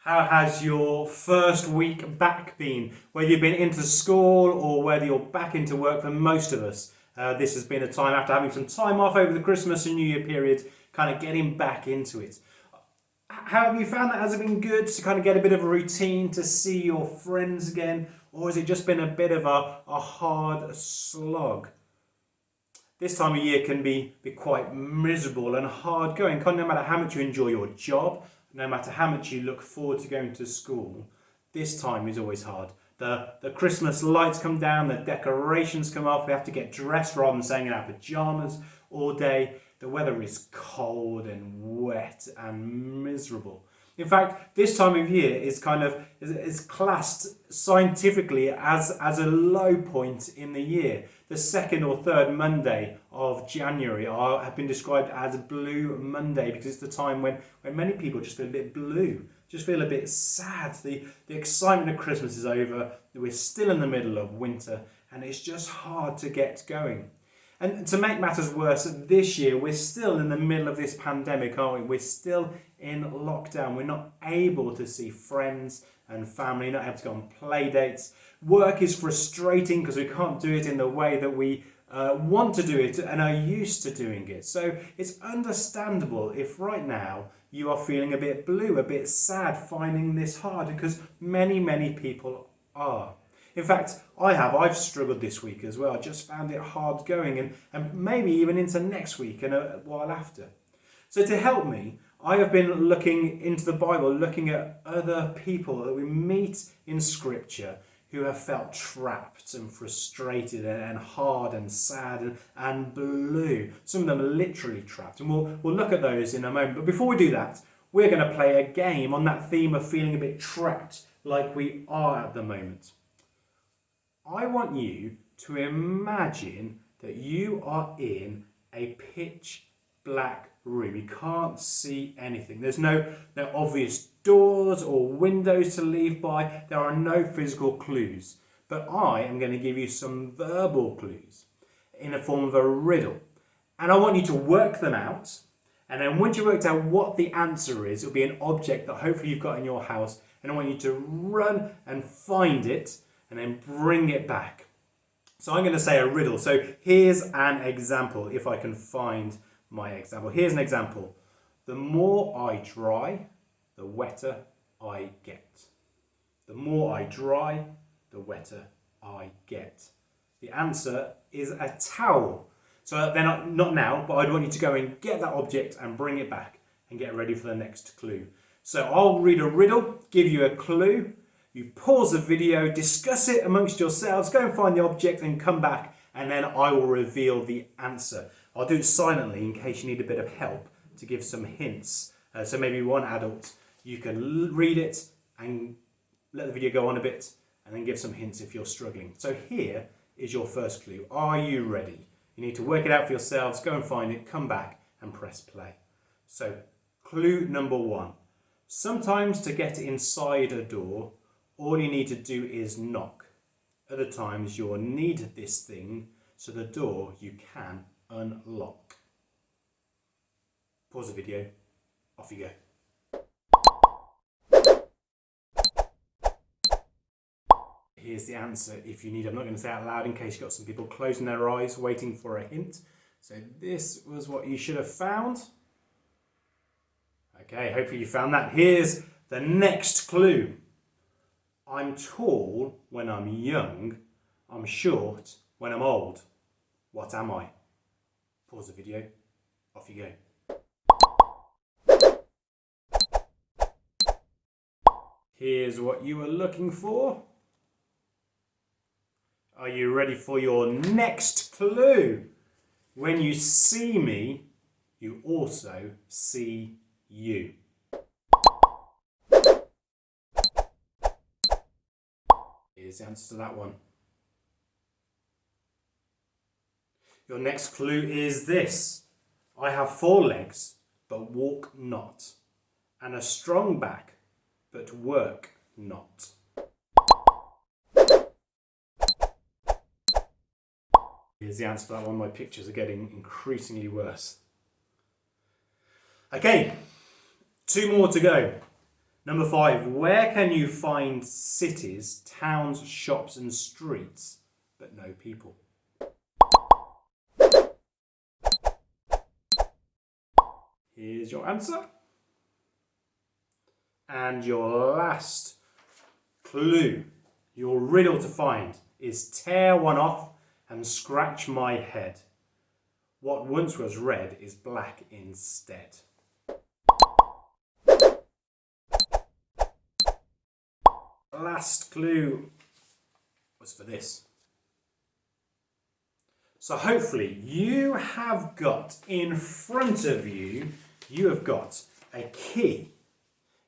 How has your first week back been? Whether you've been into school or whether you're back into work, for most of us, this has been a time after having some time off over the Christmas and New Year period, kind of getting back into it. How have you found that? Has it been good to kind of get a bit of a routine, to see your friends again? Or has it just been a bit of a hard slog? This time of year can be quite miserable and hard going. No matter how much you enjoy your job, no matter how much you look forward to going to school, this time is always hard. The Christmas lights come down, the decorations come off, we have to get dressed rather than staying in our pyjamas all day. The weather is cold and wet and miserable. In fact, this time of year is classed scientifically as a low point in the year. The second or third Monday of January have been described as Blue Monday because it's the time when many people just feel a bit blue, just feel a bit sad. The excitement of Christmas is over, we're still in the middle of winter, and it's just hard to get going. And to make matters worse, this year we're still in the middle of this pandemic, aren't we? We're still in lockdown. We're not able to see friends and family, not able to go on play dates. Work is frustrating because we can't do it in the way that we want to do it and are used to doing it. So it's understandable if right now you are feeling a bit blue, a bit sad, finding this hard, because many people are. In fact, I've struggled this week as well. I just found it hard going and maybe even into next week and a while after. So to help me, I have been looking into the Bible, looking at other people that we meet in Scripture who have felt trapped and frustrated and hard and sad and blue. Some of them are literally trapped. And we'll look at those in a moment. But before we do that, we're going to play a game on that theme of feeling a bit trapped like we are at the moment. I want you to imagine that you are in a pitch black room. You can't see anything. There's no obvious doors or windows to leave by. There are no physical clues. But I am going to give you some verbal clues in the form of a riddle. And I want you to work them out. And then once you've worked out what the answer is, it'll be an object that hopefully you've got in your house. And I want you to run and find it and then bring it back. So I'm going to say a riddle. So here's an example, if I can find my example. Here's an example. The more I dry, the wetter I get. The more I dry, the wetter I get. The answer is a towel. So they're not now, but I'd want you to go and get that object and bring it back and get ready for the next clue. So I'll read a riddle, give you a clue. You pause the video, discuss it amongst yourselves, go and find the object and come back, and then I will reveal the answer. I'll do it silently in case you need a bit of help to give some hints. So maybe one adult, you can read it and let the video go on a bit and then give some hints if you're struggling. So here is your first clue. Are you ready? You need to work it out for yourselves, go and find it, come back and press play. So clue number one. Sometimes to get inside a door, all you need to do is knock. Other times you'll need this thing so the door you can unlock. Pause the video, off you go. Here's the answer if you need. I'm not going to say it out loud in case you've got some people closing their eyes waiting for a hint. So this was what you should have found. Okay, hopefully you found that. Here's the next clue. I'm tall when I'm young. I'm short when I'm old. What am I? Pause the video. Off you go. Here's what you were looking for. Are you ready for your next clue? When you see me, you also see you. Here's the answer to that one. Your next clue is this. I have 4 legs, but walk not, and a strong back, but work not. Here's the answer to that one. My pictures are getting increasingly worse. Okay, 2 more to go. Number 5, where can you find cities, towns, shops and streets, but no people? Here's your answer. And your last clue, your riddle to find, is tear one off and scratch my head. What once was red is black instead. Last clue was for this. So hopefully you have got in front of you, you have got a key,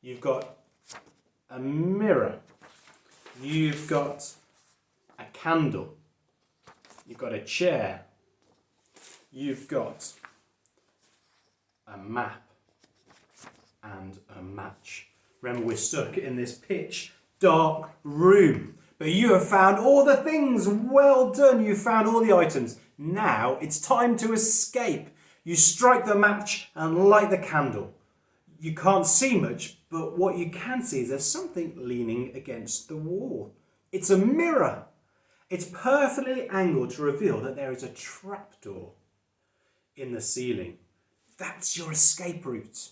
you've got a mirror, you've got a candle, you've got a chair, you've got a map and a match. Remember, we're stuck in this pitch dark room, but you have found all the things. Well done, you found all the items. Now it's time to escape. You strike the match and light the candle. You can't see much, but what you can see is there's something leaning against the wall. It's a mirror. It's perfectly angled to reveal that there is a trapdoor in the ceiling. That's your escape route.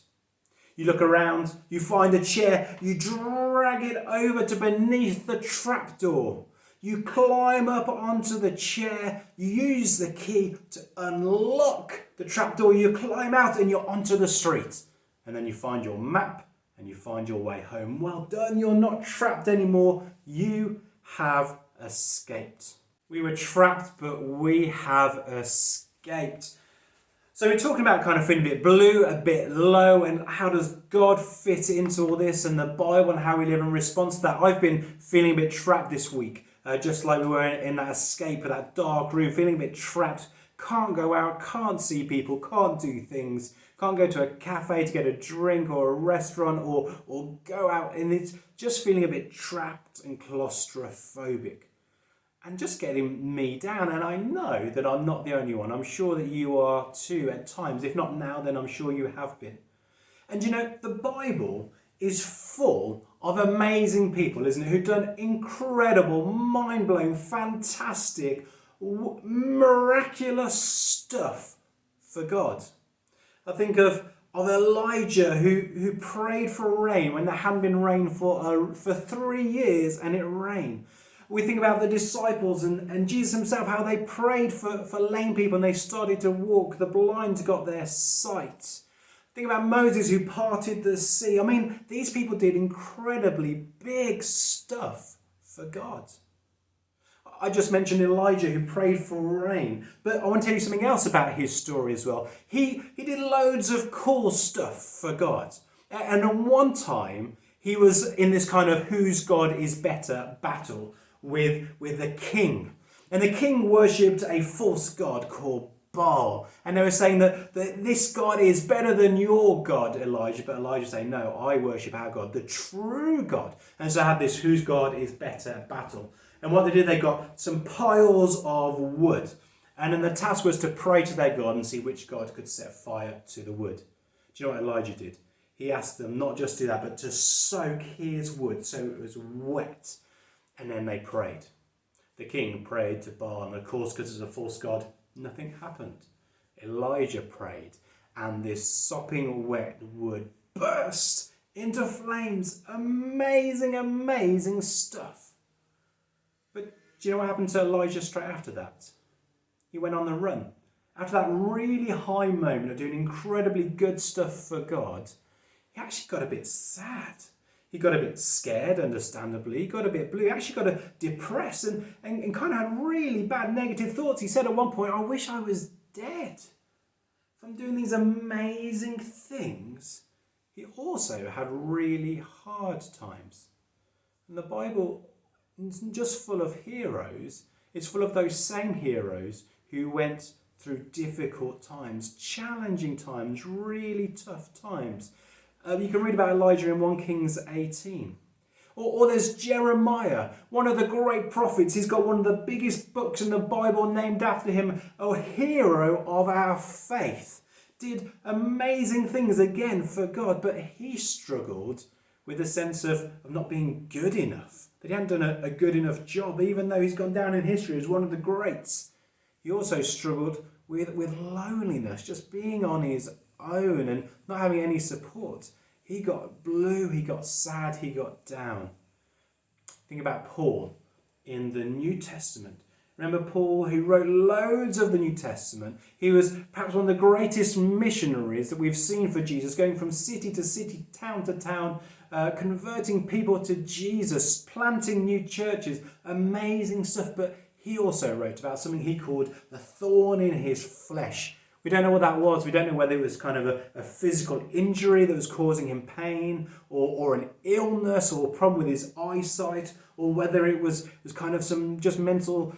You look around, you find a chair, you drag it over to beneath the trapdoor. You climb up onto the chair, you use the key to unlock the trapdoor, you climb out and you're onto the street. And then you find your map and you find your way home. Well done, you're not trapped anymore. You have escaped. We were trapped, but we have escaped. So we're talking about kind of feeling a bit blue, a bit low, and how does God fit into all this and the Bible and how we live in response to that. I've been feeling a bit trapped this week, just like we were in that escape of that dark room, feeling a bit trapped. Can't go out, can't see people, can't do things, can't go to a cafe to get a drink or a restaurant or go out, and it's just feeling a bit trapped and claustrophobic. And just getting me down, and I know that I'm not the only one. I'm sure that you are too at times. If not now, then I'm sure you have been. And you know, the Bible is full of amazing people, isn't it? Who've done incredible, mind-blowing, fantastic, miraculous stuff for God. I think of Elijah who prayed for rain when there hadn't been rain for 3 years, and it rained. We think about the disciples and Jesus himself, how they prayed for lame people and they started to walk. The blind got their sight. Think about Moses who parted the sea. I mean, these people did incredibly big stuff for God. I just mentioned Elijah who prayed for rain, but I want to tell you something else about his story as well. He did loads of cool stuff for God. And at one time, he was in this kind of whose God is better battle with the king. And the king worshipped a false god called Baal. And they were saying that this God is better than your God, Elijah. But Elijah saying, no, I worship our God, the true God. And so I had this whose God is better battle. And what they did, they got some piles of wood. And then the task was to pray to their God and see which God could set fire to the wood. Do you know what Elijah did? He asked them not just to do that, but to soak his wood so it was wet. And then they prayed. The king prayed to Baal, and of course, because it's a false god, nothing happened. Elijah prayed, and this sopping wet wood burst into flames. Amazing, amazing stuff. But do you know what happened to Elijah straight after that? He went on the run. After that really high moment of doing incredibly good stuff for God, he actually got a bit sad. He got a bit scared, understandably. He got a bit blue. He actually got depressed and kind of had really bad negative thoughts. He said at one point, I wish I was dead. From doing these amazing things, he also had really hard times. And the Bible isn't just full of heroes. It's full of those same heroes who went through difficult times, challenging times, really tough times. You can read about Elijah in 1 Kings 18. Or there's Jeremiah, one of the great prophets. He's got one of the biggest books in the Bible named after him, a hero of our faith. Did amazing things again for God, but he struggled with a sense of not being good enough, that he hadn't done a good enough job, even though he's gone down in history as one of the greats. He also struggled with loneliness, just being on his own and not having any support. He got blue, he got sad, he got down. Think about Paul in the New Testament. Remember Paul, who wrote loads of the New Testament? He was perhaps one of the greatest missionaries that we've seen for Jesus, going from city to city, town to town, converting people to Jesus, planting new churches, amazing stuff. But he also wrote about something he called the thorn in his flesh. We don't know what that was. We don't know whether it was kind of a physical injury that was causing him pain, or an illness or a problem with his eyesight, or whether it was kind of some just mental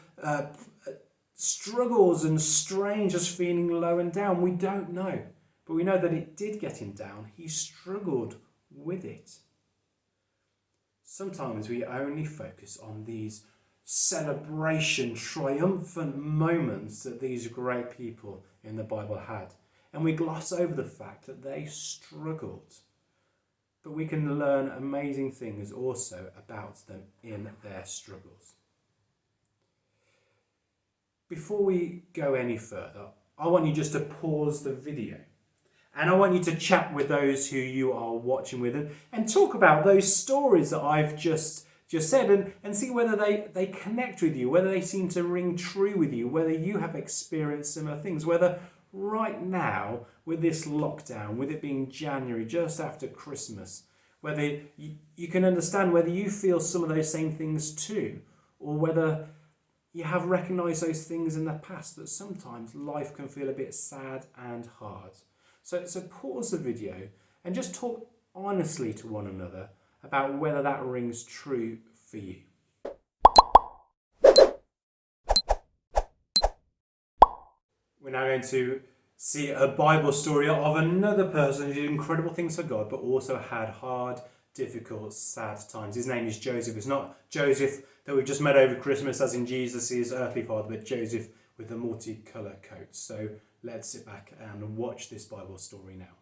struggles and strange, just feeling low and down. We don't know. But we know that it did get him down. He struggled with it. Sometimes we only focus on these celebration, triumphant moments that these great people in the Bible had. And we gloss over the fact that they struggled. But we can learn amazing things also about them in their struggles. Before we go any further, I want you just to pause the video. And I want you to chat with those who you are watching with and talk about those stories that I've just said and see whether they connect with you, whether they seem to ring true with you, whether you have experienced similar things, whether right now with this lockdown, with it being January, just after Christmas, whether you can understand whether you feel some of those same things too, or whether you have recognised those things in the past, that sometimes life can feel a bit sad and hard. So pause the video and just talk honestly to one another about whether that rings true for you. We're now going to see a Bible story of another person who did incredible things for God, but also had hard, difficult, sad times. His name is Joseph. It's not Joseph that we've just met over Christmas, as in Jesus' earthly father, but Joseph with the multicolour coat. So let's sit back and watch this Bible story now.